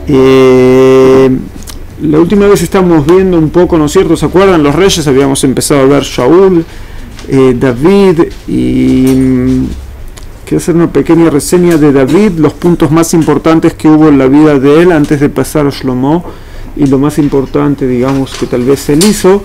La última vez estamos viendo un poco, ¿no es cierto? ¿Se acuerdan? Los reyes, habíamos empezado a ver Shaul, David, y quiero hacer una pequeña reseña de David, los puntos más importantes que hubo en la vida de él antes de pasar a Shlomo, y lo más importante, digamos, que tal vez él hizo.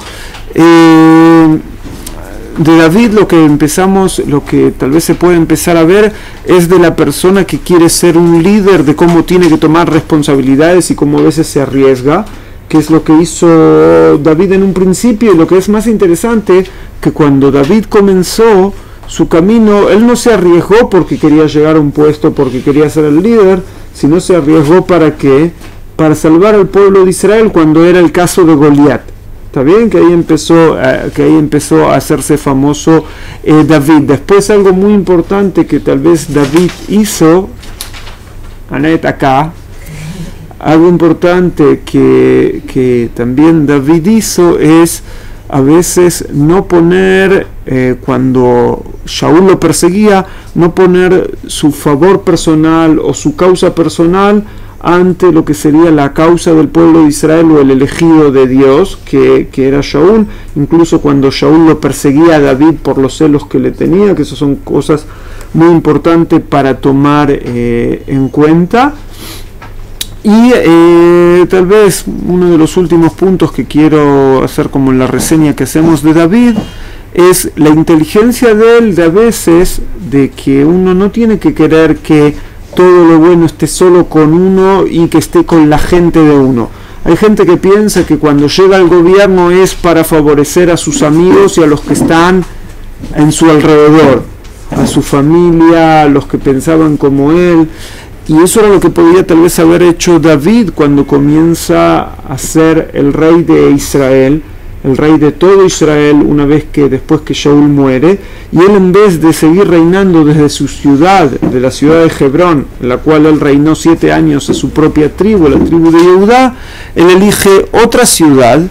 De David lo que tal vez se puede empezar a ver es de la persona que quiere ser un líder, de cómo tiene que tomar responsabilidades y cómo a veces se arriesga, que es lo que hizo David en un principio. Y lo que es más interesante, que cuando David comenzó su camino, él no se arriesgó porque quería llegar a un puesto, porque quería ser el líder, sino se arriesgó para salvar al pueblo de Israel cuando era el caso de Goliat. Está bien que ahí empezó a hacerse famoso David. Después algo muy importante que tal vez David hizo, Anet acá, algo importante que también David hizo es a veces no poner, cuando Shaul lo perseguía, no poner su favor personal o su causa personal ante lo que sería la causa del pueblo de Israel o el elegido de Dios, que era Shaul. Incluso cuando Shaul lo perseguía a David por los celos que le tenía, que esas son cosas muy importantes para tomar en cuenta. Y tal vez uno de los últimos puntos que quiero hacer como en la reseña que hacemos de David es la inteligencia de él, de a veces, de que uno no tiene que querer que todo lo bueno esté solo con uno y que esté con la gente de uno. Hay gente que piensa que cuando llega al gobierno es para favorecer a sus amigos y a los que están en su alrededor, a su familia, a los que pensaban como él. Y eso era lo que podía tal vez haber hecho David cuando comienza a ser el rey de Israel, el rey de todo Israel, una vez que después que Shaul muere, y él, en vez de seguir reinando desde su ciudad, de la ciudad de Hebrón, en la cual él reinó 7 años a su propia tribu, la tribu de Yehudá, él elige otra ciudad,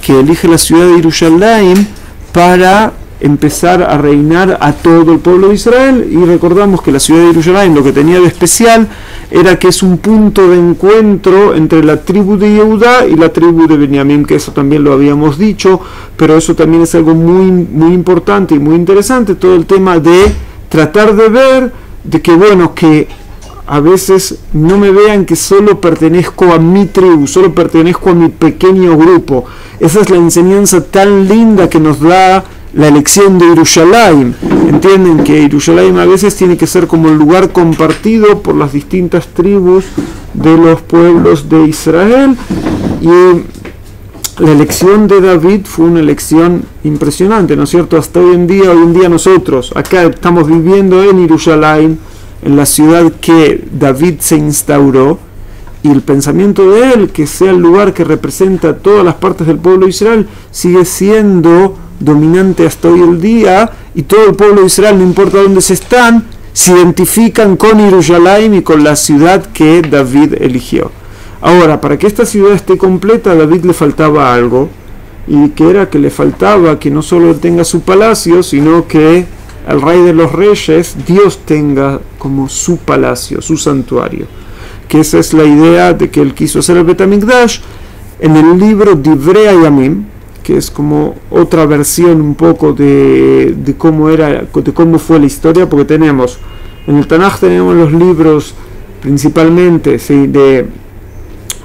que elige la ciudad de Jerusalén, para empezar a reinar a todo el pueblo de Israel. Y recordamos que la ciudad de Jerusalén lo que tenía de especial era que es un punto de encuentro entre la tribu de Yehudá y la tribu de Benjamín, que eso también lo habíamos dicho, pero eso también es algo muy, muy importante y muy interesante, todo el tema de tratar de ver de que, bueno, que a veces no me vean que solo pertenezco a mi tribu, solo pertenezco a mi pequeño grupo. Esa es la enseñanza tan linda que nos da la elección de Jerusalén. Entienden que Jerusalén a veces tiene que ser como el lugar compartido por las distintas tribus de los pueblos de Israel. Y la elección de David fue una elección impresionante, ¿no es cierto? Hasta hoy en día nosotros acá estamos viviendo en Jerusalén, en la ciudad que David se instauró, y el pensamiento de él, que sea el lugar que representa todas las partes del pueblo de Israel, sigue siendo dominante hasta hoy el día, y todo el pueblo de Israel, no importa dónde se están, se identifican con Jerusalén y con la ciudad que David eligió. Ahora, para que esta ciudad esté completa, a David le faltaba algo, y que era que le faltaba que no solo tenga su palacio, sino que el rey de los reyes, Dios, tenga como su palacio, su santuario. Que esa es la idea de que él quiso hacer el Bet HaMikdash. En el libro Divrei Hayamim, que es como otra versión un poco de cómo fue la historia, porque tenemos en el Tanaj tenemos los libros principalmente, ¿sí?, de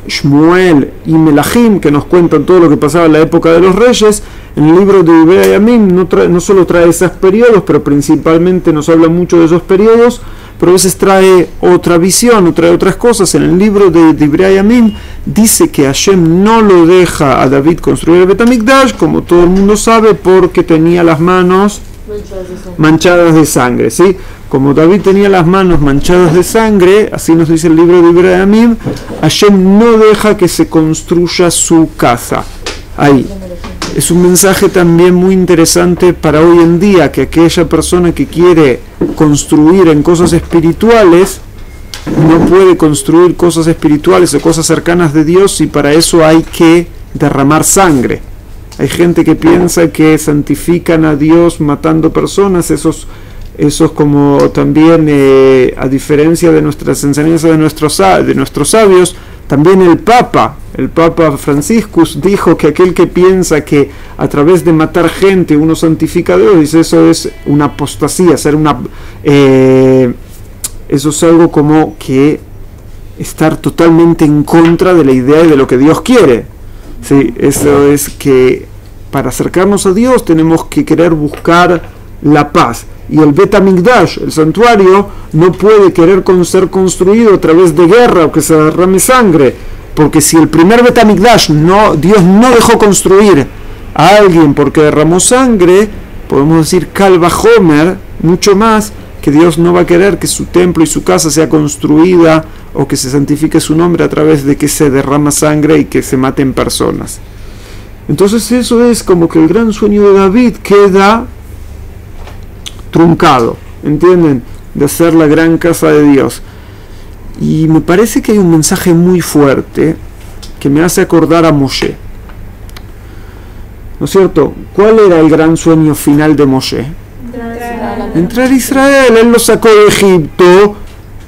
Shmuel y Melahim, que nos cuentan todo lo que pasaba en la época de los reyes. En el libro de Divrei Hayamim no solo trae esos periodos, pero principalmente nos habla mucho de esos periodos, pero a veces trae otra visión, o trae otras cosas. En el libro de Divrei Hayamim dice que Hashem no lo deja a David construir el Bet HaMikdash, como todo el mundo sabe, porque tenía las manos manchadas de sangre, ¿sí? Como David tenía las manos manchadas de sangre, así nos dice el libro de Divrei Hayamim, Hashem no deja que se construya su casa. Ahí. Es un mensaje también muy interesante para hoy en día, que aquella persona que quiere construir en cosas espirituales no puede construir cosas espirituales o cosas cercanas de Dios, y para eso hay que derramar sangre. Hay gente que piensa que santifican a Dios matando personas. Esos Eso es como también, a diferencia de nuestras enseñanzas de nuestros sabios, también el Papa Franciscus dijo que aquel que piensa que a través de matar gente uno santifica a Dios, dice, eso es una apostasía, eso es algo como que estar totalmente en contra de la idea y de lo que Dios quiere. Sí, eso es que para acercarnos a Dios tenemos que querer buscar la paz. Y el Bet HaMikdash, el santuario, no puede querer ser construido a través de guerra o que se derrame sangre. Porque si el primer Bet HaMikdash Dios no dejó construir a alguien porque derramó sangre, podemos decir Kal Vajomer, mucho más, que Dios no va a querer que su templo y su casa sea construida o que se santifique su nombre a través de que se derrama sangre y que se maten personas. Entonces eso es como que el gran sueño de David queda truncado, ¿entienden? De hacer la gran casa de Dios. Y me parece que hay un mensaje muy fuerte que me hace acordar a Moshe, ¿no es cierto? ¿Cuál era el gran sueño final de Moshe? Entrar a Israel. Él lo sacó de Egipto,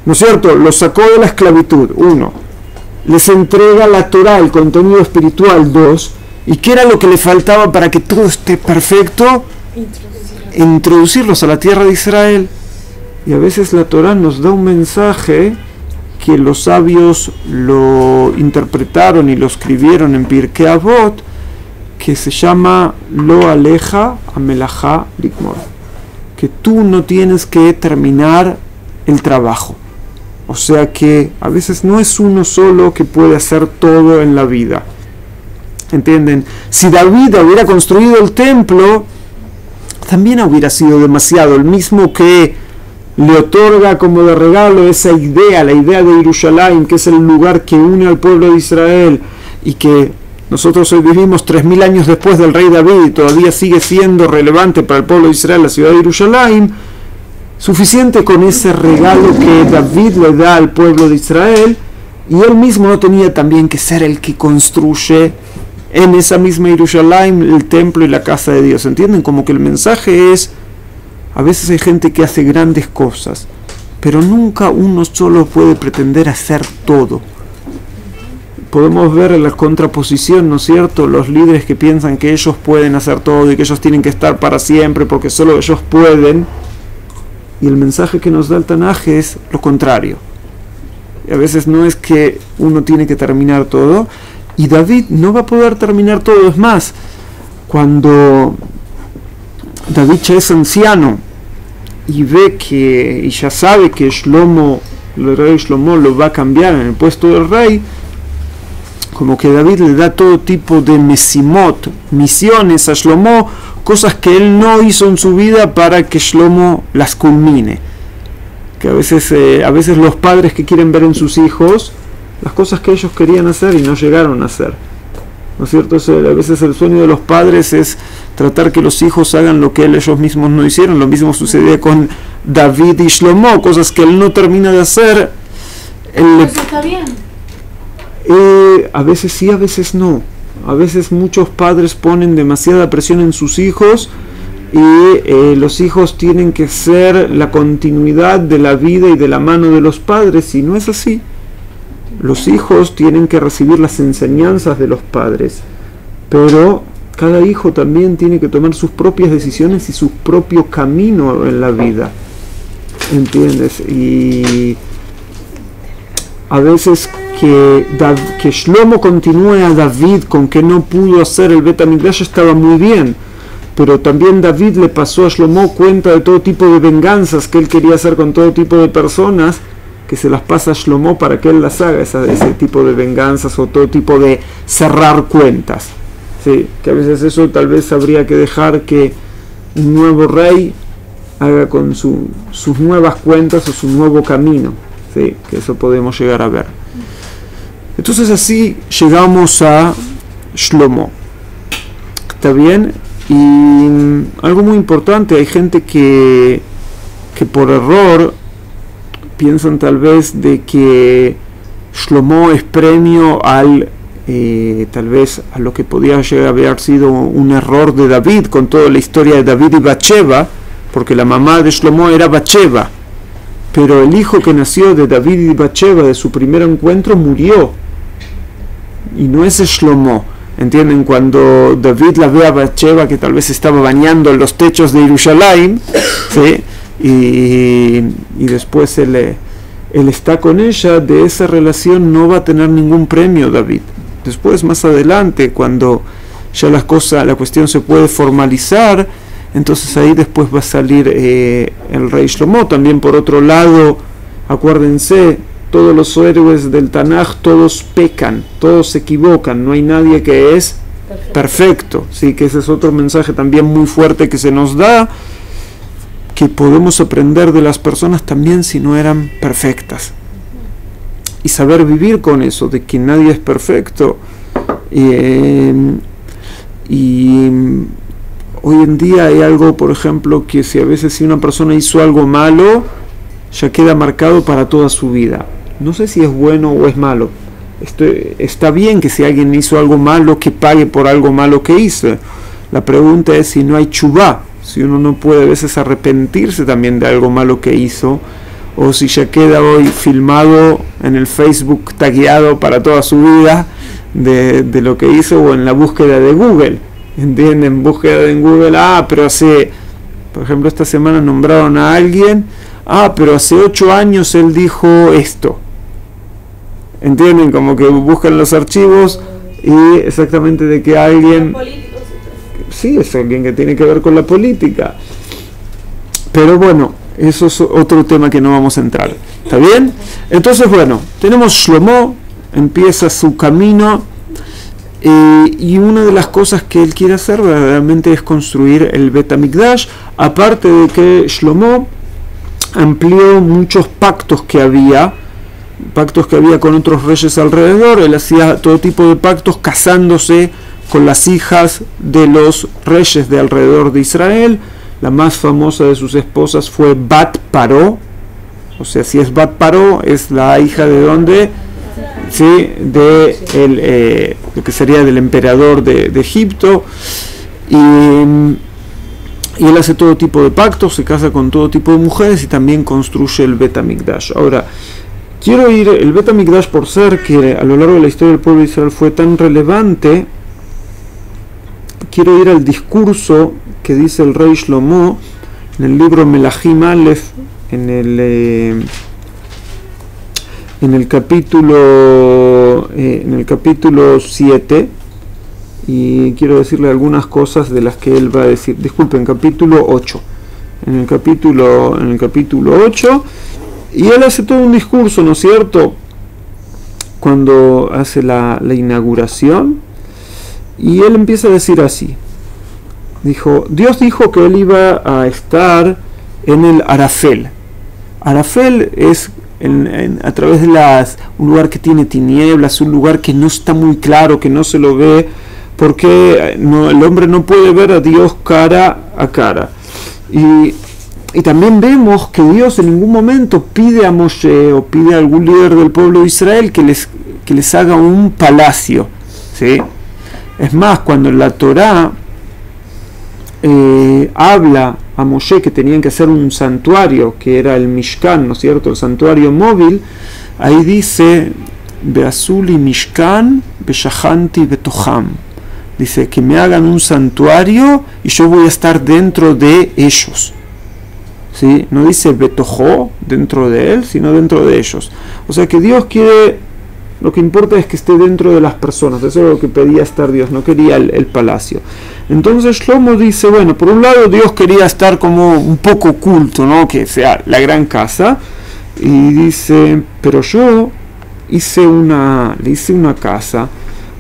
¿no es cierto? Lo sacó de la esclavitud, 1. Les entrega la Torah, el contenido espiritual, 2. ¿Y qué era lo que le faltaba para que todo esté perfecto? Introducirlos a la tierra de Israel. Y a veces la Torah nos da un mensaje que los sabios lo interpretaron y lo escribieron en Pirkei Avot, que se llama Lo aleja amelajá likmor, que tú no tienes que terminar el trabajo. O sea que a veces no es uno solo que puede hacer todo en la vida, ¿entienden? Si David hubiera construido el templo, también hubiera sido demasiado. El mismo que le otorga como de regalo esa idea, la idea de Jerusalén, que es el lugar que une al pueblo de Israel, y que nosotros hoy vivimos 3000 años después del rey David y todavía sigue siendo relevante para el pueblo de Israel, la ciudad de Jerusalén. Suficiente con ese regalo que David le da al pueblo de Israel, y él mismo no tenía también que ser el que construye en esa misma Jerusalén el templo y la casa de Dios. ¿Entienden? Como que el mensaje es, a veces hay gente que hace grandes cosas, pero nunca uno solo puede pretender hacer todo. Podemos ver en la contraposición, ¿no es cierto? Los líderes que piensan que ellos pueden hacer todo y que ellos tienen que estar para siempre porque solo ellos pueden. Y el mensaje que nos da el Tanaj es lo contrario. Y a veces no es que uno tiene que terminar todo, y David no va a poder terminar todo. Es más, cuando David ya es anciano y ve que, y ya sabe que el rey Shlomo lo va a cambiar en el puesto del rey, como que David le da todo tipo de mesimot, misiones a Shlomo, cosas que él no hizo en su vida para que Shlomo las culmine. Que a veces los padres que quieren ver en sus hijos las cosas que ellos querían hacer y no llegaron a hacer, ¿no es cierto? A veces el sueño de los padres es tratar que los hijos hagan lo que ellos mismos no hicieron. Lo mismo sucedía con David y Shlomo, cosas que él no termina de hacer. Eso está bien. A veces sí, a veces no. A veces muchos padres ponen demasiada presión en sus hijos y los hijos tienen que ser la continuidad de la vida y de la mano de los padres, y no es así. Los hijos tienen que recibir las enseñanzas de los padres, pero cada hijo también tiene que tomar sus propias decisiones y su propio camino en la vida, ¿entiendes? Y a veces que Shlomo continúe a David con que no pudo hacer el Bet HaMikdash estaba muy bien, pero también David le pasó a Shlomo cuenta de todo tipo de venganzas que él quería hacer con todo tipo de personas, que se las pasa a Shlomo para que él las haga, ese tipo de venganzas o todo tipo de cerrar cuentas. Sí, que a veces eso tal vez habría que dejar que un nuevo rey haga con sus nuevas cuentas o su nuevo camino. Sí, que eso podemos llegar a ver. Entonces así llegamos a Shlomo. ¿Está bien? Y algo muy importante, hay gente que por error piensan tal vez de que Shlomo es premio al tal vez a lo que podía llegar a haber sido un error de David, con toda la historia de David y Bathsheba, porque la mamá de Shlomo era Bathsheba, pero el hijo que nació de David y Bathsheba, de su primer encuentro, murió, y no es Shlomo. ¿Entienden? Cuando David la ve a Bathsheba, que tal vez estaba bañando en los techos de Jerusalén, ¿sí? y después él está con ella, de esa relación no va a tener ningún premio David. Después, más adelante, cuando ya la cuestión se puede formalizar, entonces ahí después va a salir el rey Shlomo. También por otro lado, acuérdense, todos los héroes del Tanaj, todos pecan, todos se equivocan, no hay nadie que es perfecto. Sí, que ese es otro mensaje también muy fuerte que se nos da, que podemos aprender de las personas también si no eran perfectas, y saber vivir con eso, de que nadie es perfecto. Y hoy en día hay algo, por ejemplo, que si a veces si una persona hizo algo malo, ya queda marcado para toda su vida. No sé si es bueno o es malo. Está bien que si alguien hizo algo malo, que pague por algo malo que hizo. La pregunta es si no hay chubá, si uno no puede a veces arrepentirse también de algo malo que hizo, o si ya queda hoy filmado en el Facebook, tagueado para toda su vida de lo que hizo, o en la búsqueda de Google. ¿Entienden? Búsqueda en Google, pero por ejemplo, esta semana nombraron a alguien, pero hace 8 años él dijo esto. ¿Entienden? Como que buscan los archivos y exactamente de que alguien... Sí, es alguien que tiene que ver con la política. Pero bueno, eso es otro tema que no vamos a entrar. ¿Está bien? Entonces, bueno, tenemos Shlomo, empieza su camino, y una de las cosas que él quiere hacer verdaderamente es construir el Bet HaMikdash, aparte de que Shlomo amplió muchos pactos que había con otros reyes alrededor. Él hacía todo tipo de pactos casándose con las hijas de los reyes de alrededor de Israel. La más famosa de sus esposas fue Bat Paró. O sea, si es Bat Paró, es la hija de ¿dónde? Sí, de lo que sería del emperador de Egipto. Y él hace todo tipo de pactos, se casa con todo tipo de mujeres y también construye el Bet HaMikdash. Ahora, quiero ir, el Bet HaMikdash, por ser que a lo largo de la historia del pueblo de Israel fue tan relevante, quiero ir al discurso que dice el rey Shlomo en el libro Melahim Aleph, en el capítulo 7, y quiero decirle algunas cosas de las que él va a decir. Disculpen, capítulo 8. En el capítulo 8, y él hace todo un discurso, ¿no es cierto?, cuando hace la inauguración, y él empieza a decir así. Dios dijo que él iba a estar en el Arafel. Arafel es a través de un lugar que tiene tinieblas, un lugar que no está muy claro, que no se lo ve, porque el hombre no puede ver a Dios cara a cara. Y también vemos que Dios en ningún momento pide a Moshe o pide a algún líder del pueblo de Israel que les haga un palacio, ¿sí? Es más, cuando en la Torá habla a Moshe que tenían que hacer un santuario, que era el Mishkan, ¿no es cierto?, el santuario móvil, ahí dice Beazuli Mishkan Beshachanti Betoham, dice que me hagan un santuario y yo voy a estar dentro de ellos, ¿sí? No dice Betojo, dentro de él, sino dentro de ellos. O sea que Dios quiere, lo que importa es que esté dentro de las personas. Eso es lo que pedía estar Dios, no quería el palacio. Entonces Shlomo dice, bueno, por un lado Dios quería estar como un poco oculto, ¿no?, que sea la gran casa, y dice, pero yo le hice una casa,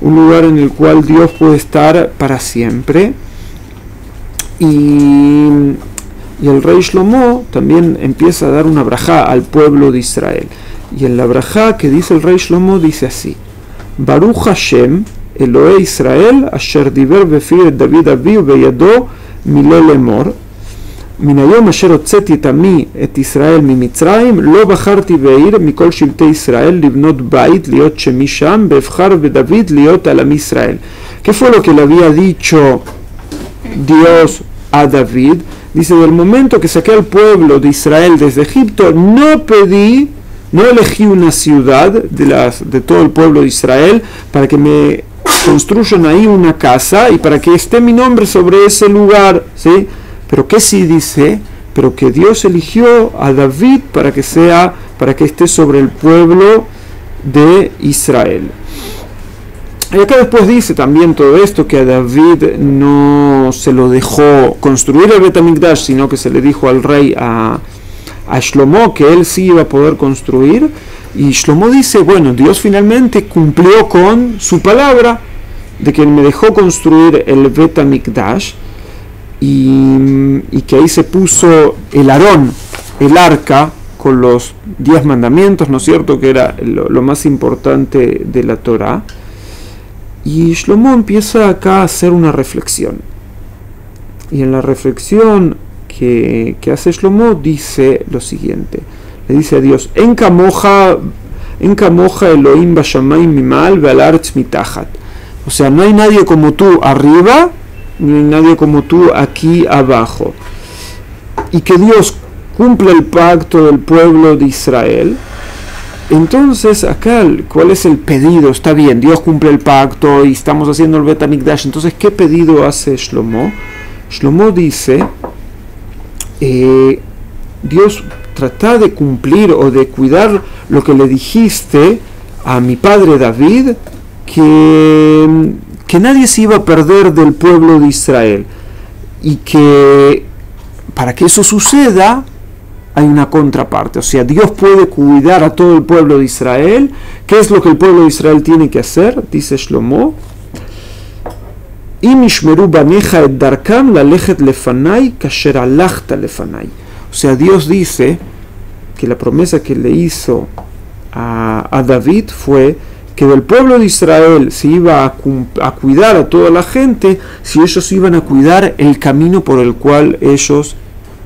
un lugar en el cual Dios puede estar para siempre. Y el rey Shlomo también empieza a dar una brajá al pueblo de Israel. Y en la brajá que dice el rey Shlomo dice así: Baruch Hashem Elohe Israel asher diber befi et David avi ubeyado milo lemor מן היום אשר הוצאתי את עמי את ישראל ממצרים לא בחרתי בעיר מכל שבטי ישראל לבנות בית להיות שמי שם ואבחר בדוד להיות על עם ישראל. ¿Qué fue lo que le había dicho Dios a David, dice, del momento que saqué al pueblo de Israel desde Egipto, no elegí una ciudad de todo el pueblo de Israel para que me construyan ahí una casa y para que esté mi nombre sobre ese lugar, ¿sí? Pero que sí dice, pero que Dios eligió a David para que esté sobre el pueblo de Israel. Y acá después dice también todo esto, que a David no se lo dejó construir el Bet HaMikdash, sino que se le dijo al rey a Shlomo que él sí iba a poder construir. Y Shlomo dice, bueno, Dios finalmente cumplió con su palabra de que él me dejó construir el Bet HaMikdash, y que ahí se puso el Aarón, el arca, con los 10 mandamientos, ¿no es cierto?, que era lo más importante de la Torá. Y Shlomo empieza acá a hacer una reflexión. Y en la reflexión que hace Shlomo dice lo siguiente. Le dice a Dios, En kamoja Elohim bashamayim mimal ve'al haaretz mitachat. O sea, no hay nadie como tú arriba, ni hay nadie como tú aquí abajo. Y que Dios cumple el pacto del pueblo de Israel. Entonces acá, ¿cuál es el pedido? Está bien, Dios cumple el pacto y estamos haciendo el Bet HaMikdash. Entonces, ¿qué pedido hace Shlomo? Shlomo dice, Dios, trata de cumplir o de cuidar lo que le dijiste a mi padre David, que nadie se iba a perder del pueblo de Israel. Y que para que eso suceda, hay una contraparte, o sea, Dios puede cuidar a todo el pueblo de Israel. ¿Qué es lo que el pueblo de Israel tiene que hacer? Dice Shlomo, o sea, Dios dice que la promesa que le hizo a David fue que del pueblo de Israel se iba a cuidar a toda la gente si ellos iban a cuidar el camino por el cual ellos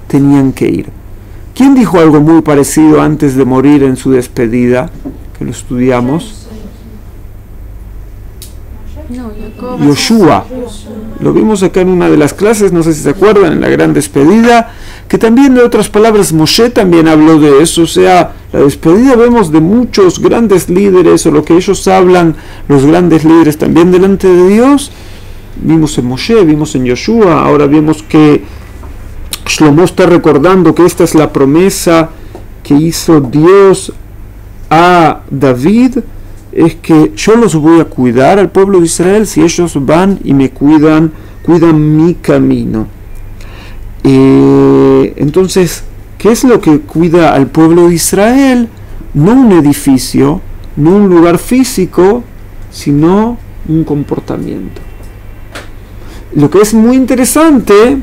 tenían que ir. ¿Quién dijo algo muy parecido antes de morir en su despedida? Que lo estudiamos. Yoshua. Lo vimos acá en una de las clases, no sé si se acuerdan, en la gran despedida, que también, de otras palabras, Moshe también habló de eso. O sea, la despedida vemos de muchos grandes líderes, o lo que ellos hablan, los grandes líderes también delante de Dios. Vimos en Moshe, vimos en Yoshua, ahora vemos que Shlomo está recordando que esta es la promesa que hizo Dios a David, es que yo los voy a cuidar al pueblo de Israel si ellos van y me cuidan mi camino. Entonces, ¿qué es lo que cuida al pueblo de Israel? No un edificio, no un lugar físico, sino un comportamiento. Lo que es muy interesante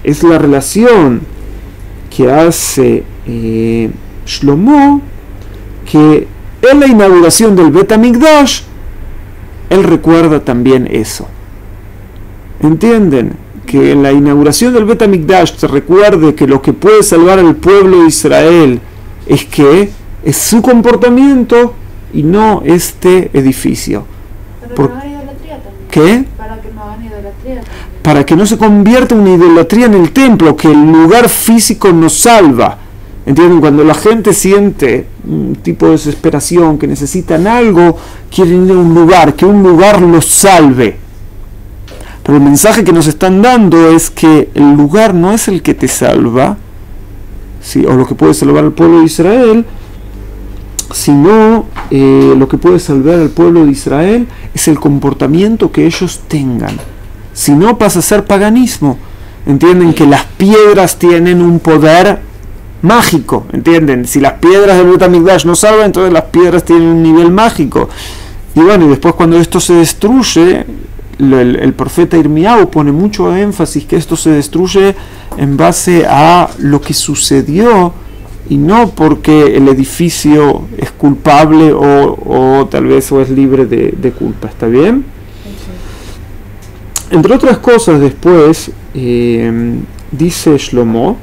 es la relación que hace Shlomo, que en la inauguración del Bet HaMikdash, él recuerda también eso. ¿Entienden? Que en la inauguración del Bet HaMikdash se recuerde que lo que puede salvar al pueblo de Israel es su comportamiento y no este edificio. Pero que no hagan idolatría también. ¿Qué? Para que no hagan idolatría también. Para que no se convierta una idolatría en el templo, que el lugar físico nos salva. ¿Entienden? Cuando la gente siente un tipo de desesperación, que necesitan algo, quieren ir a un lugar, que un lugar los salve. Pero el mensaje que nos están dando es que el lugar no es el que te salva, ¿sí? O lo que puede salvar al pueblo de Israel, sino lo que puede salvar al pueblo de Israel es el comportamiento que ellos tengan. Si no, pasa a ser paganismo. ¿Entienden? Que las piedras tienen un poder mágico. ¿Entienden? Si las piedras del Bet HaMikdash no salvan, entonces las piedras tienen un nivel mágico. Y bueno, y después cuando esto se destruye, el profeta Irmiau pone mucho énfasis que esto se destruye en base a lo que sucedió y no porque el edificio es culpable o tal vez es libre de culpa. ¿Está bien? Entre otras cosas, después dice Shlomo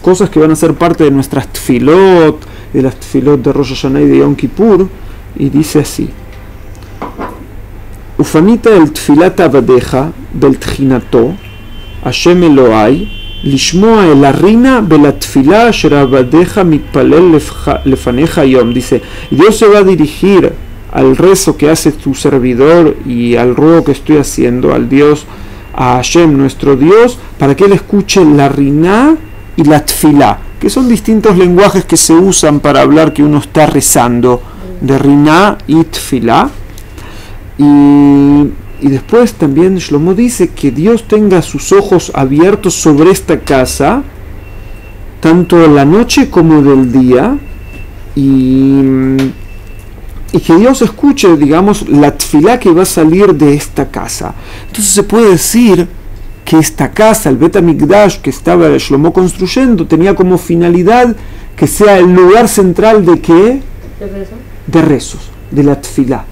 cosas que van a ser parte de nuestras tfilot, de las tfilot de Rosh Hashanah y de Yom Kippur, y dice así: Ufanita el tfilat avadeja bel tchinato Hashem Elohai, Lishmoa el Arina Belatfila Sherabadeja Mitpalel Lefaneja Yom. Dice, Dios se va a dirigir al rezo que hace tu servidor y al ruego que estoy haciendo, al Dios, a Hashem, nuestro Dios, para que él escuche la Riná y la Tfilá, que son distintos lenguajes que se usan para hablar que uno está rezando, de Riná y Tfilá. Y después también Shlomo dice que Dios tenga sus ojos abiertos sobre esta casa, tanto de la noche como del día, y que Dios escuche, digamos, la tfilá que va a salir de esta casa. Entonces se puede decir que esta casa, el Bet HaMikdash que estaba Shlomo construyendo, tenía como finalidad que sea el lugar central de ¿qué? De rezos, de la tfilá.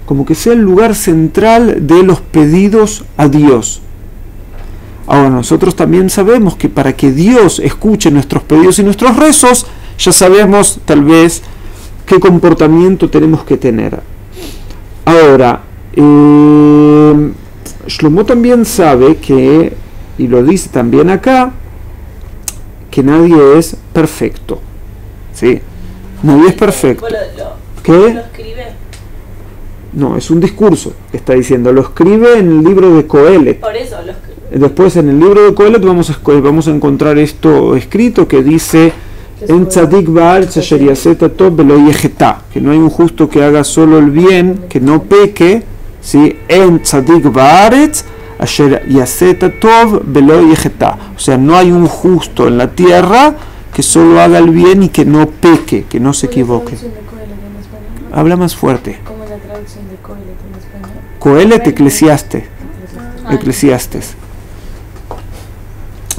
Como que sea el lugar central de los pedidos a Dios. Ahora nosotros también sabemos que para que Dios escuche nuestros pedidos y nuestros rezos, ya sabemos tal vez qué comportamiento tenemos que tener. Ahora, Shlomo también sabe que, y lo dice también acá, que nadie es perfecto. ¿Sí? Nadie es perfecto. ¿Qué? ¿Lo escribe? No, es un discurso, está diciendo. Lo escribe en el libro de Coelet. Por eso lo escribe. Después en el libro de Coelet vamos a encontrar esto escrito que dice en Tzadik Ba'aretz asher yaseta tov velo yechetá, que no hay un justo que haga solo el bien, que no peque, ¿sí? En Tzadik Ba'aretz asher yaseta tov velo yechetá, o sea, no hay un justo en la tierra que solo haga el bien y que no peque, que no se equivoque. Habla más fuerte. ¿Cómo es la traducción de Coelet en español? Coelet, Eclesiastes,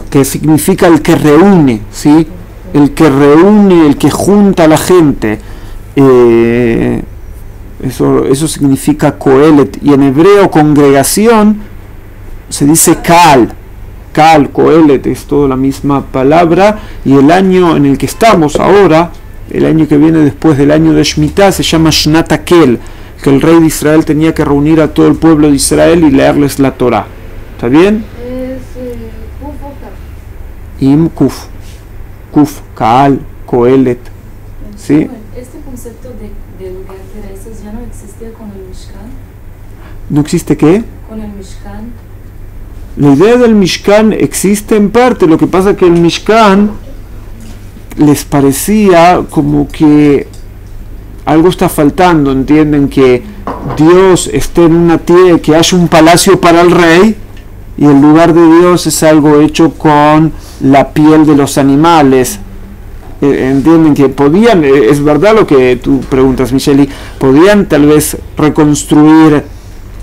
que significa el que reúne, ¿sí? El que reúne, el que junta a la gente. Eso significa Coelet. Y en hebreo congregación se dice Kal. Kal, Coelet, es toda la misma palabra. Y el año en el que estamos ahora, el año que viene después del año de Shemitah, se llama Shnat Akel, que el rey de Israel tenía que reunir a todo el pueblo de Israel y leerles la Torah. ¿Está bien? Es Kuf o Kaf. Im Kuf. Kuf, Kaal, Coelet. ¿Sí? Este concepto de lugar de rezos ya no existía con el Mishkan. ¿No existe qué? Con el Mishkan. La idea del Mishkan existe en parte, lo que pasa que el Mishkan les parecía como que algo está faltando, entienden que Dios esté en una tierra, que haya un palacio para el rey y el lugar de Dios es algo hecho con la piel de los animales. Entienden que podían, es verdad lo que tú preguntas, Micheli, podían tal vez reconstruir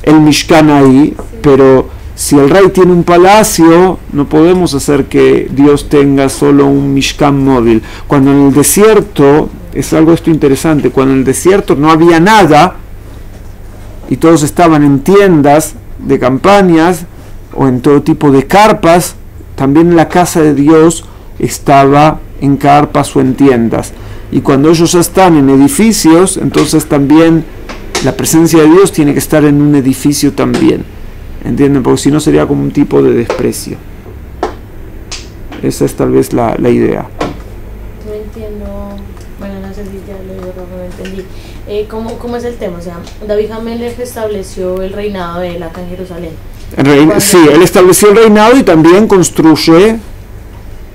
el Mishkan ahí, pero si el rey tiene un palacio, no podemos hacer que Dios tenga solo un Mishkan móvil. Cuando en el desierto, es algo esto interesante, cuando en el desierto no había nada y todos estaban en tiendas de campañas o en todo tipo de carpas, también la casa de Dios estaba en carpas o en tiendas. Y cuando ellos ya están en edificios, entonces también la presencia de Dios tiene que estar en un edificio también. ¿Entienden? Porque si no sería como un tipo de desprecio. Esa es tal vez la idea. No entiendo, bueno, no sé si ya lo digo, no entendí. ¿Cómo es el tema? O sea, David HaMelech estableció el reinado de él acá en Jerusalén. Sí, él estableció el reinado y también construye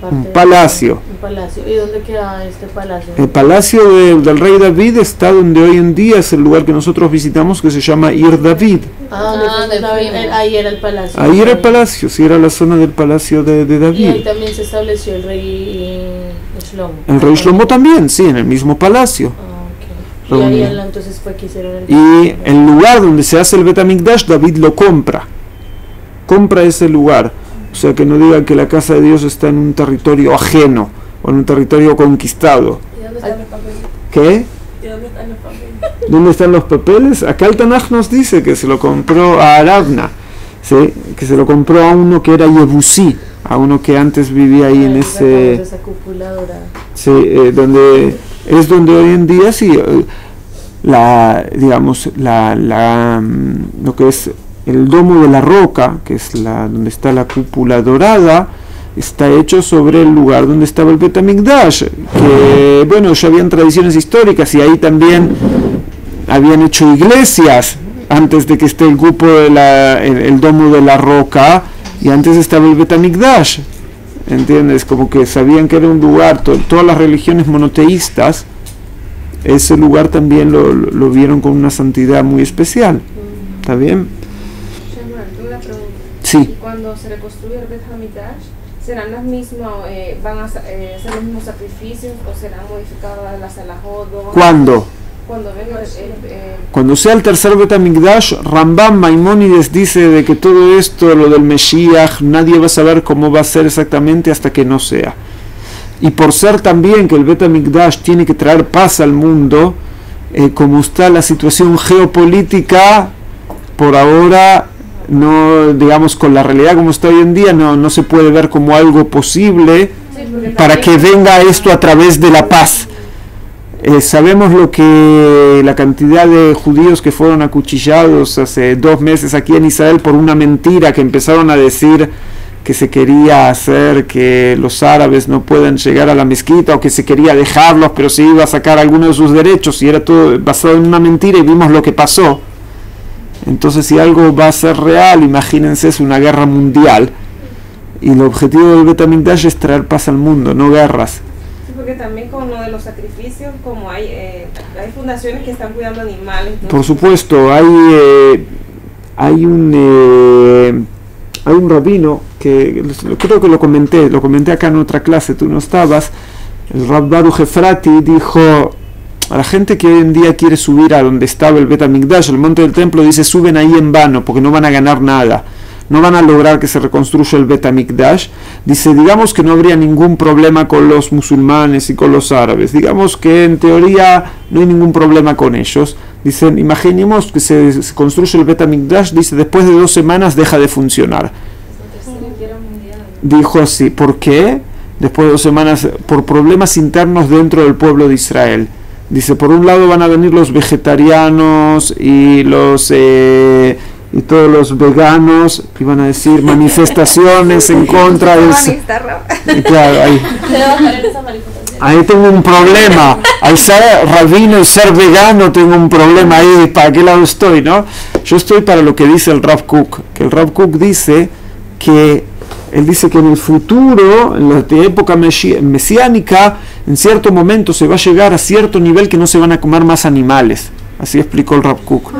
un palacio. Un palacio. ¿Y dónde queda este palacio? El palacio del rey David está donde hoy en día es el lugar que nosotros visitamos, que se llama Ir David. Ahí era el palacio. Ahí era el palacio, sí, era la zona del palacio de David. Y ahí también se estableció el rey Shlomo. El rey Shlomo también, sí, en el mismo palacio. Y ahí entonces fue que hicieron y el lugar donde se hace el Bet HaMikdash, David lo compra ese lugar. O sea, que no digan que la casa de Dios está en un territorio ajeno o en un territorio conquistado. ¿Y dónde están los papeles? ¿Qué? ¿Y dónde están los papeles? ¿Dónde están los papeles? Acá el Tanaj nos dice que se lo compró a Aravna, ¿sí? Que se lo compró a uno que era Yebusí, a uno que antes vivía ahí en ese... Esa cúpula dorada. Sí, donde hoy en día sí, lo que es el domo de la roca, que es donde está la cúpula dorada, está hecho sobre el lugar donde estaba el Bet HaMikdash, que bueno, ya habían tradiciones históricas y ahí también habían hecho iglesias antes de que esté el cupo el domo de la roca, y antes estaba el Bet HaMikdash, ¿entiendes? Como que sabían que era un lugar, todas las religiones monoteístas, ese lugar también lo vieron con una santidad muy especial. ¿Está bien? Tengo una pregunta. Sí. ¿Y cuando se reconstruye el Bet HaMikdash, serán las mismas, van a ser los mismos sacrificios o serán modificadas las halajot? ¿Cuándo? Cuando venga Cuando sea el tercer Bet HaMikdash, Rambam Maimónides dice de que todo esto, lo del Mesías, nadie va a saber cómo va a ser exactamente hasta que no sea. Y por ser también que el Bet HaMikdash tiene que traer paz al mundo, como está la situación geopolítica, por ahora, no, digamos, con la realidad como está hoy en día, no se puede ver como algo posible para que venga esto a través de la paz. Sabemos la cantidad de judíos que fueron acuchillados hace 2 meses aquí en Israel por una mentira que empezaron a decir que se quería hacer que los árabes no puedan llegar a la mezquita, o que se quería dejarlos pero se iba a sacar algunos de sus derechos, y era todo basado en una mentira, y vimos lo que pasó. Entonces, si algo va a ser real, imagínense, es una guerra mundial, y el objetivo del Bet HaMikdash es traer paz al mundo, no guerras. Sí, porque también con lo de los sacrificios, como hay fundaciones que están cuidando animales, ¿no? Por supuesto, hay un rabino que creo que lo comenté acá en otra clase, tú no estabas. El Rab Baruch Efrati dijo a la gente que hoy en día quiere subir a donde estaba el Bet HaMikdash, el monte del templo, dice: suben ahí en vano porque no van a ganar nada, no van a lograr que se reconstruya el Bet HaMikdash. Dice, digamos que no habría ningún problema con los musulmanes y con los árabes, digamos que en teoría no hay ningún problema con ellos. Dicen, imaginemos que se construye el Bet HaMikdash, dice, después de 2 semanas deja de funcionar. Dijo así, ¿por qué? Después de 2 semanas, por problemas internos dentro del pueblo de Israel. Dice, por un lado van a venir los vegetarianos y y todos los veganos, que van a decir manifestaciones en contra de eso. Claro, ahí tengo un problema. Al ser rabino y ser vegano tengo un problema ahí. ¿Para qué lado estoy, no? Yo estoy para lo que dice el Rav Kook, que el Rav Kook dice que él dice que en el futuro, en la época mesiánica, en cierto momento se va a llegar a cierto nivel que no se van a comer más animales. Así explicó el Rav Kook.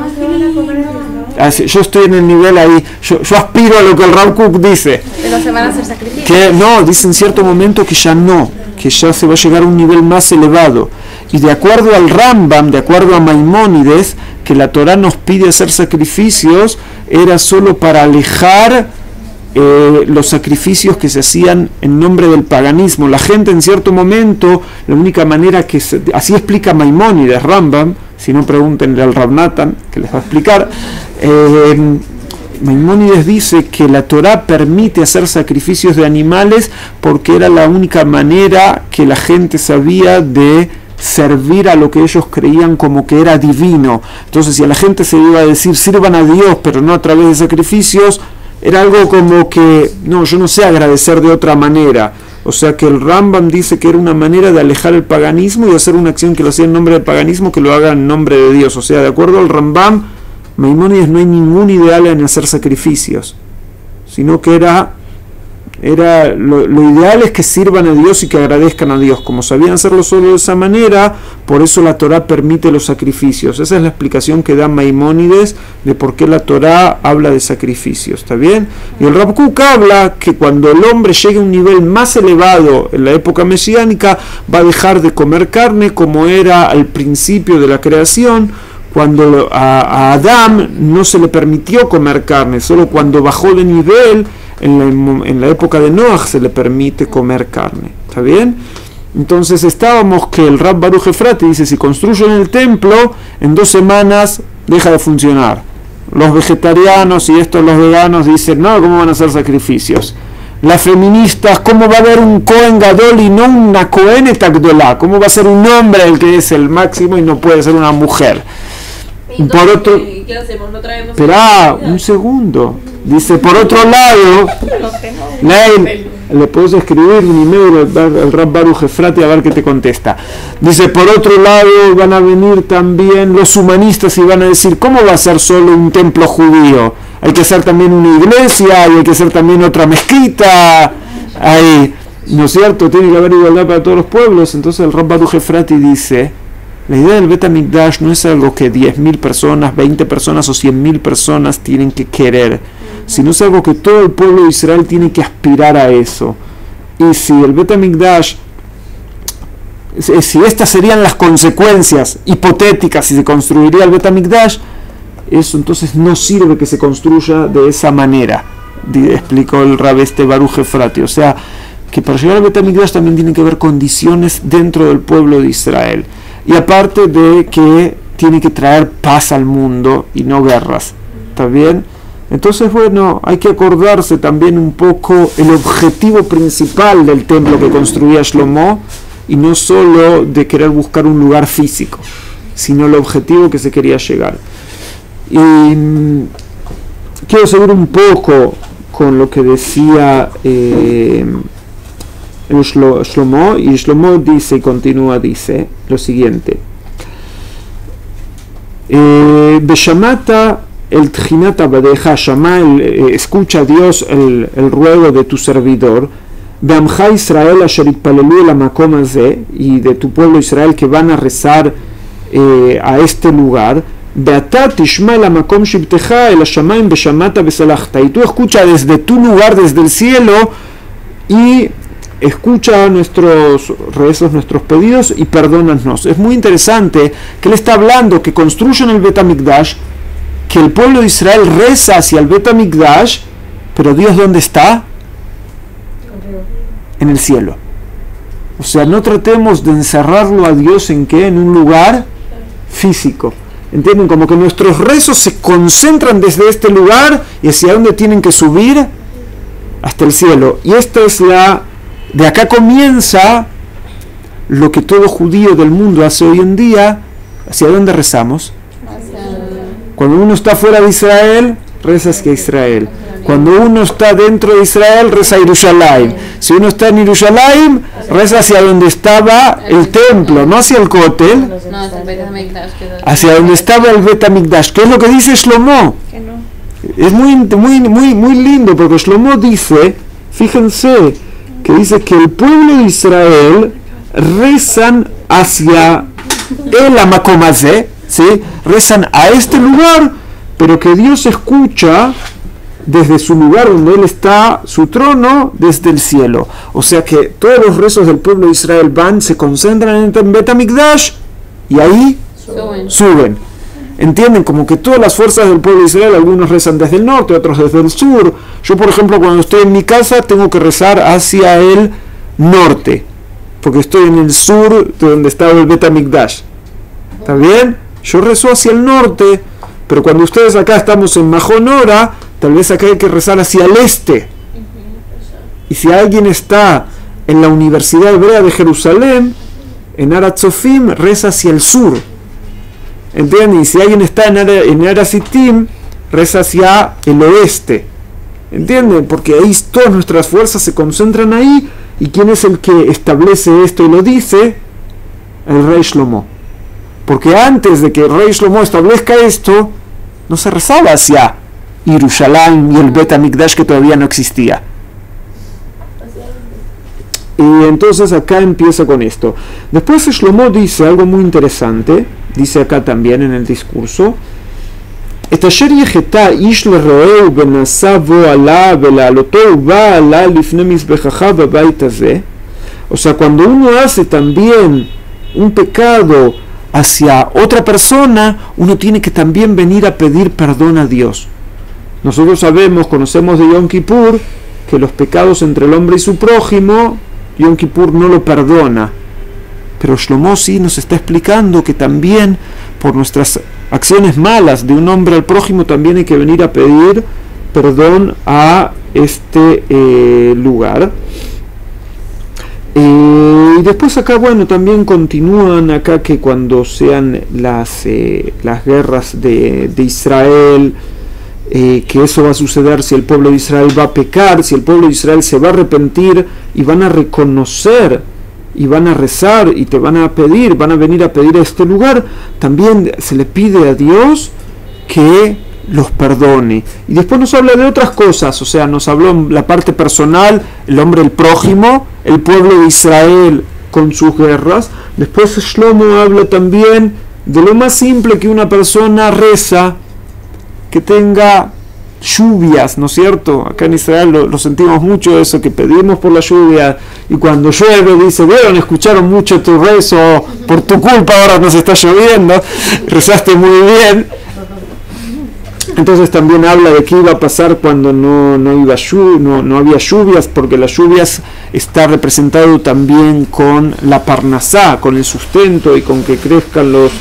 Yo estoy en el nivel ahí, yo aspiro a lo que el Rav Kook dice. Pero se van a hacer sacrificios. Que no, dice en cierto momento que ya no, que ya se va a llegar a un nivel más elevado. Y de acuerdo al Rambam, de acuerdo a Maimónides, que la Torá nos pide hacer sacrificios, era solo para alejar los sacrificios que se hacían en nombre del paganismo. La gente en cierto momento, la única manera así explica Maimónides, Rambam, si no pregúntenle al Rav Natan, que les va a explicar. Maimónides dice que la Torá permite hacer sacrificios de animales porque era la única manera que la gente sabía de servir a lo que ellos creían como que era divino. Entonces, si a la gente se iba a decir sirvan a Dios pero no a través de sacrificios, era algo como que, no, yo no sé agradecer de otra manera. O sea que el Rambam dice que era una manera de alejar el paganismo y hacer una acción que lo hacía en nombre del paganismo, que lo haga en nombre de Dios. O sea, de acuerdo al Rambam, Maimónides, no hay ningún ideal en hacer sacrificios, sino que lo ideal es que sirvan a Dios y que agradezcan a Dios. Como sabían hacerlo solo de esa manera, por eso la Torá permite los sacrificios. Esa es la explicación que da Maimónides de por qué la Torá habla de sacrificios. ¿Está bien? Y el Rav Kook habla que cuando el hombre llegue a un nivel más elevado en la época mesiánica, va a dejar de comer carne como era al principio de la creación, cuando a Adán no se le permitió comer carne, solo cuando bajó de nivel en la época de Noach se le permite comer carne. ¿Está bien? Entonces estábamos que el Rab Baruch Efrati dice, si construyen el templo, en 2 semanas deja de funcionar. Los vegetarianos y los veganos dicen, no, ¿cómo van a hacer sacrificios? Las feministas, ¿cómo va a haber un Cohen Gadol y no una Cohenet Agdolá? ¿Cómo va a ser un hombre el que es el máximo y no puede ser una mujer? Por otro, qué hacemos? ¿No traemos? Esperá, un segundo. Dice, por otro lado, le puedes escribir un email al Rab Baruch Efrati a ver qué te contesta. Dice, por otro lado, van a venir también los humanistas y van a decir, ¿cómo va a ser solo un templo judío? Hay que hacer también una iglesia y hay que hacer también otra mezquita. Ahí, ¿no es cierto? Tiene que haber igualdad para todos los pueblos. Entonces el Rab Baruch Efrati dice, la idea del Bet HaMikdash no es algo que 10.000 personas, 20 personas o 100.000 personas tienen que querer, sino es algo que todo el pueblo de Israel tiene que aspirar a eso. Y si el Bet HaMikdash, si estas serían las consecuencias hipotéticas, si se construiría el Bet HaMikdash, eso entonces no sirve que se construya de esa manera, explicó el Rab Baruch Efrati. O sea, que para llegar al Bet HaMikdash también tienen que haber condiciones dentro del pueblo de Israel. Y aparte de que tiene que traer paz al mundo y no guerras. ¿Está bien? Entonces, bueno, hay que acordarse también un poco el objetivo principal del templo que construía Shlomo, y no solo de querer buscar un lugar físico, sino el objetivo que se quería llegar. Y quiero seguir un poco con lo que decía Shlomo, y Shlomo dice y continúa, dice lo siguiente: Beshamata el Tchinat Abadeja, escucha a Dios el ruego de tu servidor, Beamcha Israel asher itpalelu el hamakom hazeh, y de tu pueblo Israel que van a rezar a este lugar, Beata tishma el hamakom shibteja el hashamayim beshamata besalachta, y tú escucha desde tu lugar, desde el cielo, y escucha nuestros rezos, nuestros pedidos y perdónanos. Es muy interesante que él está hablando que construyen el Bet HaMikdash, que el pueblo de Israel reza hacia el Bet HaMikdash, pero Dios ¿dónde está? En el cielo. O sea, no tratemos de encerrarlo a Dios en ¿qué? En un lugar físico. ¿Entienden? Como que nuestros rezos se concentran desde este lugar y hacia dónde tienen que subir, hasta el cielo. Y esta es de acá comienza lo que todo judío del mundo hace hoy en día. ¿Hacia dónde rezamos? Cuando uno está fuera de Israel, reza hacia Israel. Cuando uno está dentro de Israel, reza a Yerushalayim. Si uno está en Yerushalayim, reza hacia donde estaba el templo, no hacia el Kotel, hacia donde estaba el Bet HaMikdash. ¿Qué es lo que dice Shlomo? Es muy lindo, porque Shlomo dice, fíjense, que dice que el pueblo de Israel rezan hacia el hamakom hazeh, ¿sí? Rezan a este lugar, pero que Dios escucha desde su lugar donde Él está, su trono, desde el cielo. O sea que todos los rezos del pueblo de Israel se concentran en el Bet HaMikdash y ahí suben. ¿Entienden? Como que todas las fuerzas del pueblo de Israel, algunos rezan desde el norte, otros desde el sur. Yo, por ejemplo, cuando estoy en mi casa, tengo que rezar hacia el norte, porque estoy en el sur de donde estaba el Bet HaMikdash. ¿Está bien? Yo rezo hacia el norte, pero cuando ustedes acá estamos en Majonora, tal vez acá hay que rezar hacia el este. Y si alguien está en la Universidad Hebrea de Jerusalén, en Aratzofim, reza hacia el sur. ¿Entienden? Y si alguien está en Arazitim, reza hacia el oeste. ¿Entienden? Porque ahí todas nuestras fuerzas se concentran ahí. ¿Y quién es el que establece esto y lo dice? El rey Shlomo. Porque antes de que el rey Shlomo establezca esto, no se rezaba hacia Yerushalayim y el Bet HaMikdash, que todavía no existía. Y entonces acá empieza con esto. Después Shlomo dice algo muy interesante. Dice acá también en el discurso: o sea, cuando uno hace también un pecado hacia otra persona, uno tiene que también venir a pedir perdón a Dios. Nosotros conocemos de Yom Kippur, que los pecados entre el hombre y su prójimo, Yom Kippur no lo perdona. Pero Shlomo sí nos está explicando que también por nuestras acciones malas de un hombre al prójimo también hay que venir a pedir perdón a este lugar. Y después acá, bueno, también continúan acá que cuando sean las guerras de Israel, que eso va a suceder si el pueblo de Israel va a pecar, si el pueblo de Israel se va a arrepentir y van a reconocer y van a rezar y te van a pedir, van a venir a pedir a este lugar, también se le pide a Dios que los perdone. Y después nos habla de otras cosas, o sea, nos habló la parte personal, el hombre, el prójimo, el pueblo de Israel con sus guerras. Después Shlomo habla también de lo más simple que una persona reza, que tenga lluvias, ¿no es cierto? Acá en Israel lo sentimos mucho eso, que pedimos por la lluvia, y cuando llueve dice, vieron, escucharon mucho tu rezo, por tu culpa ahora nos está lloviendo, rezaste muy bien. Entonces también habla de qué iba a pasar cuando no había lluvias, porque las lluvias está representado también con la parnasá, con el sustento y con que crezcan los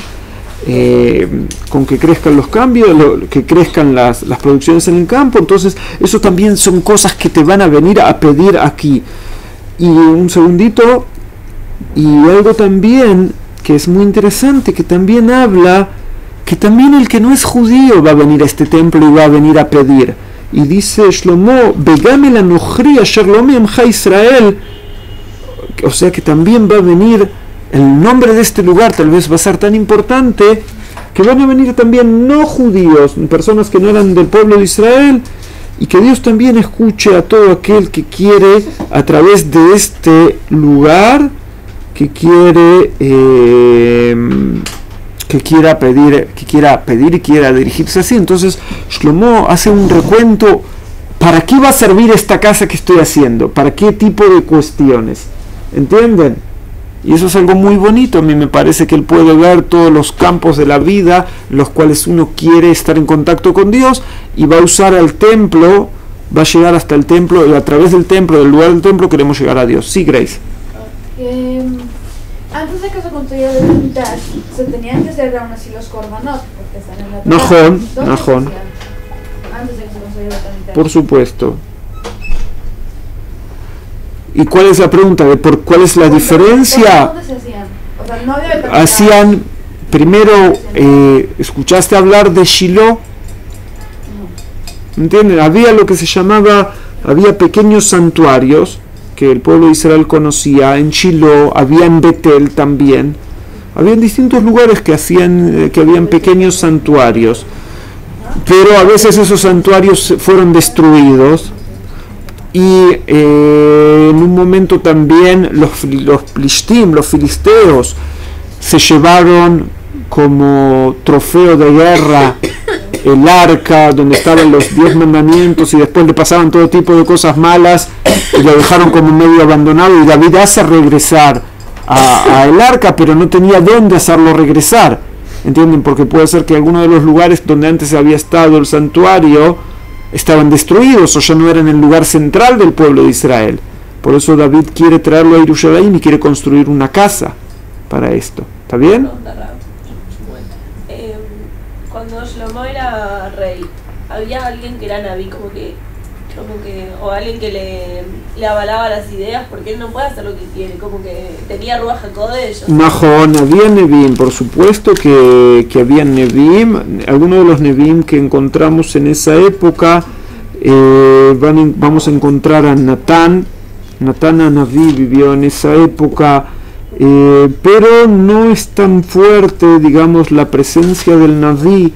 cambios, que crezcan las producciones en el campo. Entonces eso también son cosas que te van a venir a pedir aquí. Y un segundito, y algo también que es muy interesante, que también habla que también el que no es judío va a venir a este templo y va a venir a pedir. Y dice Shlomo, Begam el anochri asher lo me'amcha Israel, o sea que también va a venir el nombre de este lugar, tal vez va a ser tan importante que van a venir también no judíos, personas que no eran del pueblo de Israel, y que Dios también escuche a todo aquel que quiere a través de este lugar, que quiera pedir y quiera dirigirse así. Entonces Shlomo hace un recuento, ¿para qué va a servir esta casa que estoy haciendo? ¿Para qué tipo de cuestiones? ¿Entienden? Y eso es algo muy bonito. A mí me parece que él puede ver todos los campos de la vida, los cuales uno quiere estar en contacto con Dios, y va a usar al templo, va a llegar hasta el templo, y a través del templo, del lugar del templo, queremos llegar a Dios. Sí, Grace. Antes de que se construyera el Mikdash, se tenían que hacer aún así los korbanot, porque están en la Torá. Najón. Antes de que se construyera el Mikdash. Por supuesto. ¿Y cuál es la pregunta? ¿Cuál es la diferencia? ¿Dónde se hacían? O sea, no había Hacían, primero, ¿escuchaste hablar de Shiloh? ¿Entienden? Había lo que se llamaba, había pequeños santuarios que el pueblo de Israel conocía, en Shiloh, había en Betel también, había en distintos lugares que habían pequeños santuarios, pero a veces esos santuarios fueron destruidos, y en un momento también los filisteos se llevaron como trofeo de guerra el arca donde estaban los 10 mandamientos, y después le pasaban todo tipo de cosas malas y lo dejaron como medio abandonado, y David hace regresar a el arca, pero no tenía dónde hacerlo regresar, ¿entienden? Porque puede ser que algunos de los lugares donde antes había estado el santuario estaban destruidos o ya no eran el lugar central del pueblo de Israel. Por eso David quiere traerlo a Jerusalén y quiere construir una casa para esto. ¿Está bien? Cuando Shlomo era rey, había alguien que era Naví, como que o alguien que le avalaba las ideas, porque él no puede hacer lo que quiere, como que tenía Ruach HaKodesh. Najón, había Nevim, por supuesto que había Nevim. Algunos de los Nevim que encontramos en esa época, vamos a encontrar a Natán Naví vivió en esa época, pero no es tan fuerte, digamos, la presencia del Naví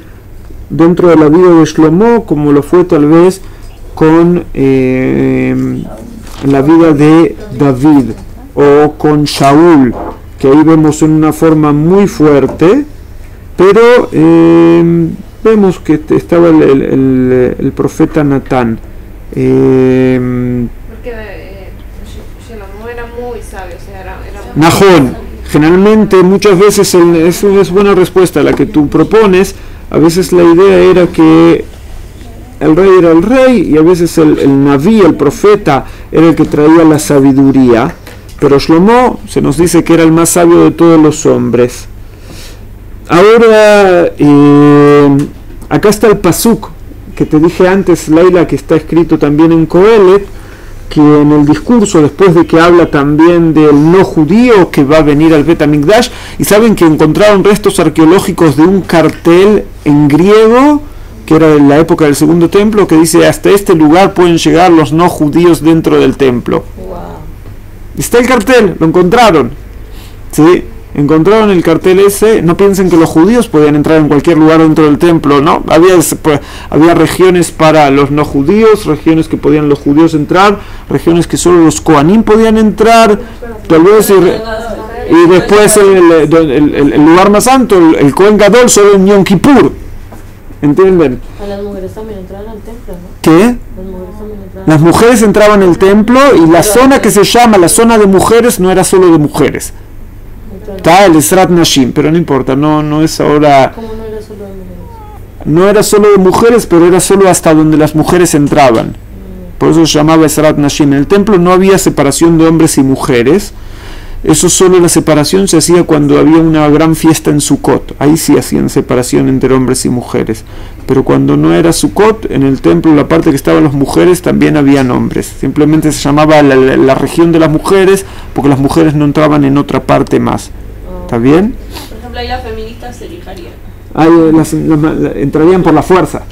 dentro de la vida de Shlomo como lo fue tal vez con la vida de David o con Shaul, que ahí vemos en una forma muy fuerte, pero vemos que estaba el profeta Natán. Porque Shlomo era muy sabio, o sea, era Najón, generalmente muchas veces, eso es buena respuesta la que tú propones. A veces la idea era que el rey era el rey, y a veces el Naví, el profeta, era el que traía la sabiduría, pero Shlomo se nos dice que era el más sabio de todos los hombres. Ahora, acá está el pasuk que te dije antes, Laila, que está escrito también en Coelet, que en el discurso, después de que habla también del no judío que va a venir al Bet HaMikdash, y saben que encontraron restos arqueológicos de un cartel en griego, que era de la época del segundo templo, que dice: hasta este lugar pueden llegar los no judíos dentro del templo. Wow. Está el cartel, lo encontraron. ¿Sí? Encontraron el cartel ese. No piensen que los judíos podían entrar en cualquier lugar dentro del templo, ¿no? Había regiones para los no judíos, regiones que podían los judíos entrar, regiones que solo los Kohanim podían entrar, tal vez, y después el lugar más santo, el Kohen Gadol, solo en Yom Kippur. ¿Entienden? A las mujeres también entraban al templo, ¿no? ¿Qué? Las mujeres también entraban. Las mujeres entraban al templo, y la zona que se llama la zona de mujeres no era solo de mujeres. Está el Esrat Nashim, pero no importa, no es ahora. ¿Cómo no era solo de mujeres? No era solo de mujeres, pero era solo hasta donde las mujeres entraban. Por eso se llamaba Esrat Nashim. En el templo no había separación de hombres y mujeres. Eso solo la separación se hacía cuando había una gran fiesta en Sukkot. Ahí sí hacían separación entre hombres y mujeres. Pero cuando no era Sukkot, en el templo, la parte que estaban las mujeres, también habían hombres. Simplemente se llamaba la región de las mujeres, porque las mujeres no entraban en otra parte más. ¿Está bien? Por ejemplo, ahí las feministas se fijarían. Ahí entrarían por la fuerza.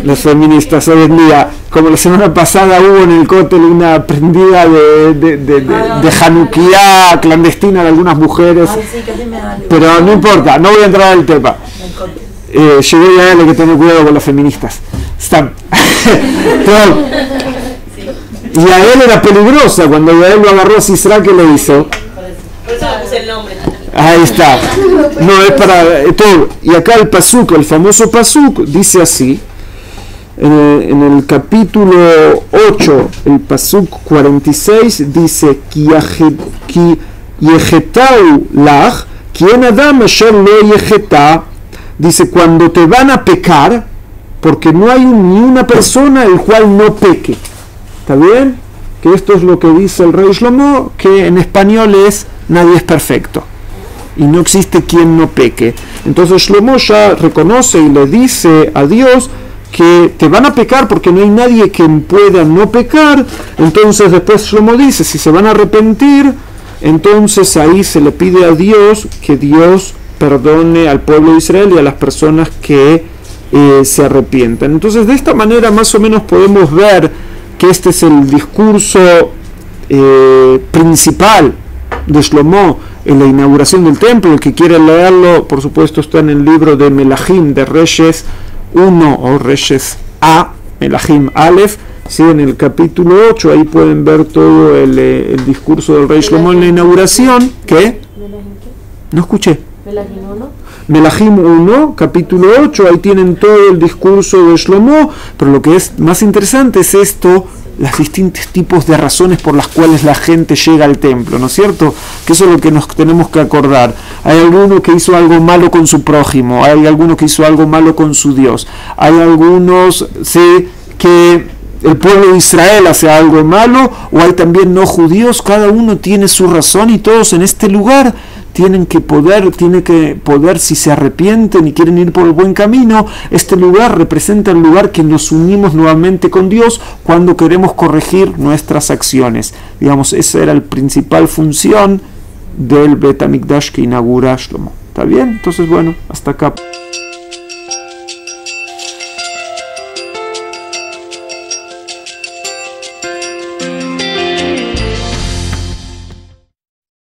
Las feministas hoy en día, como la semana pasada hubo en el cótel una prendida de Hanukkah clandestina de algunas mujeres, pero no importa, no voy a entrar al tema. Llegué a él, hay que tener cuidado con las feministas. Están. Y a él era peligrosa, cuando a él lo agarró a Sisra, ¿qué le hizo? Por eso le puse el nombre. Ahí está. No, es para todo. Y acá el pasuk, el famoso pasuk, dice así. En el capítulo 8, el pasuk 46, dice: Ki yehetau lach, quien adam asher lo yeheta. Dice: cuando te van a pecar, porque no hay ni una persona el cual no peque. ¿Está bien? Que esto es lo que dice el rey Shlomo, que en español es: nadie es perfecto y no existe quien no peque. Entonces Shlomo ya reconoce y le dice a Dios que te van a pecar porque no hay nadie que pueda no pecar. Entonces después Shlomo dice: si se van a arrepentir, entonces ahí se le pide a Dios que Dios perdone al pueblo de Israel y a las personas que se arrepientan. Entonces de esta manera más o menos podemos ver que este es el discurso principal de Shlomo en la inauguración del templo. El que quiera leerlo, por supuesto, está en el libro de Melahim, de Reyes 1 o Reyes A, Melahim Aleph, ¿sí? En el capítulo 8, ahí pueden ver todo el discurso del rey Shlomo en la inauguración. ¿Qué? No escuché. Melahim 1. Melahim 1, capítulo 8, ahí tienen todo el discurso de Shlomo, pero lo que es más interesante es esto: los distintos tipos de razones por las cuales la gente llega al templo, ¿no es cierto? Que eso es lo que nos tenemos que acordar. Hay alguno que hizo algo malo con su prójimo, hay alguno que hizo algo malo con su Dios, hay algunos, sí, que el pueblo de Israel hace algo malo, o hay también no judíos. Cada uno tiene su razón y todos en este lugar tiene que poder, si se arrepienten y quieren ir por el buen camino, este lugar representa el lugar que nos unimos nuevamente con Dios cuando queremos corregir nuestras acciones. Digamos, esa era la principal función del Bet HaMikdash que inaugura Shlomo. ¿Está bien? Entonces, bueno, hasta acá.